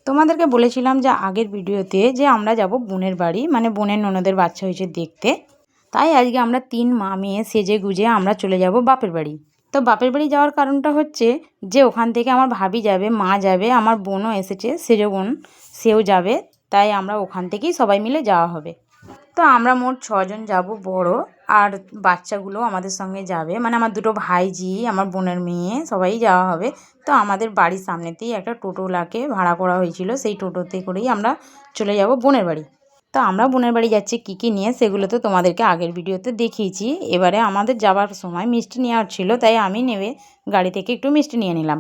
তোমাদেরকে বলেছিলাম যে আগের ভিডিওতে যে আমরা যাব বোনের বাড়ি, মানে বোনের ননদের বাচ্চা হয়েছে দেখতে। তাই আজকে আমরা 3 মা মেয়ে সেজে গুজে আমরা চলে যাব বাপের বাড়ি। তো বাপের বাড়ি যাওয়ার কারণটা হচ্ছে যে ওখান থেকে আমার ভাবি যাবে, মা যাবে, আমার বোনও এসেছে, সেজো বোন, সেও যাবে। তাই আমরা ওখান থেকেই সবাই মিলে যাওয়া হবে। তো আমরা মোট 6 জন যাব বড়, আর বাচ্চাগুলো আমাদের সঙ্গে যাবে, মানে আমার দুটো ভাইঝি, আমার বোনের মেয়ে, সবাই যাওয়া হবে। তো আমাদের বাড়ির সামনেতেই একটা টোটোলাকে ভাড়া করা হয়েছিল, সেই টোটোতে করেই আমরা চলে যাব বোনের বাড়ি। তো আমরা বোনের বাড়ি যাচ্ছি কী কী নিয়ে সেগুলো তো তোমাদেরকে আগের ভিডিওতে দেখিয়েছি। এবারে আমাদের যাওয়ার সময় মিষ্টি নেওয়ার ছিল, তাই আমি নেবে গাড়ি থেকে একটু মিষ্টি নিয়ে নিলাম,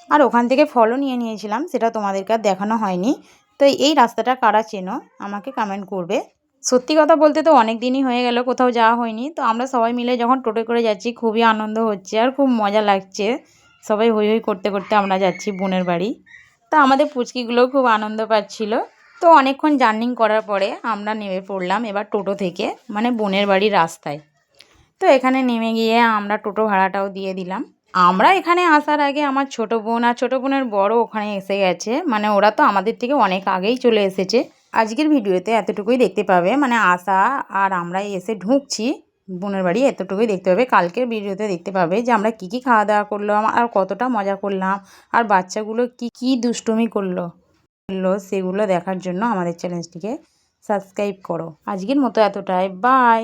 আর ওখান থেকে ফলও নিয়ে নিয়েছিলাম, সেটা তোমাদেরকে আর দেখানো হয়নি। তো এই রাস্তাটা কারা চেনো আমাকে কমেন্ট করবে। সত্যি কথা বলতে তো অনেক দিনই হয়ে গেল কোথাও যাওয়া হয়নি। তো আমরা সবাই মিলে যখন টোটো করে যাচ্ছি খুবই আনন্দ হচ্ছে আর খুব মজা লাগছে। সবাই হই হই করতে করতে আমরা যাচ্ছি বোনের বাড়ি। তা আমাদের পুচকিগুলোও খুব আনন্দ পাচ্ছিল। তো অনেকক্ষণ জার্নি করার পরে আমরা নেমে পড়লাম এবার টোটো থেকে, মানে বোনের বাড়ির রাস্তায়। তো এখানে নেমে গিয়ে আমরা টোটো ভাড়াটাও দিয়ে দিলাম। আমরা এখানে আসার আগে আমার ছোট বোন আর ছোট বোনের বড় ওখানে এসে গেছে, মানে ওরা তো আমাদের থেকে অনেক আগেই চলে এসেছে। আজকের ভিডিওতে এতটুকুই দেখতে পাবে, মানে আসা আর আমরা এসে ঢুকছি বোনের বাড়ি, এতটুকুই দেখতে পাবে। কালকের ভিডিওতে দেখতে পাবে যে আমরা কি কি খাওয়া দাওয়া করলাম আর কতটা মজা করলাম, আর বাচ্চাগুলো কি কি দুষ্টুমি করলো সেগুলো দেখার জন্য আমাদের চ্যানেলটিকে সাবস্ক্রাইব করো। আজকের মতো এতটাই, বাই।